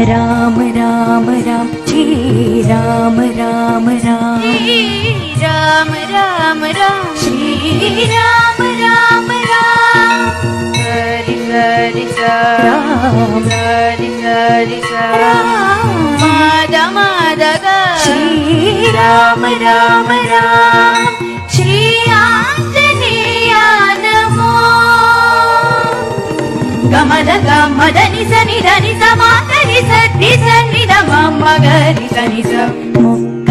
राम राम राम श्री राम राम राम राम राम राम श्री राम राम राम हरि हरि राम हरि हरि राम माद मादग श्री राम राम राम श्री आंजनेय नमो गमद गमद निस निध निस मातरि सति सन्निध मम गरि सनि स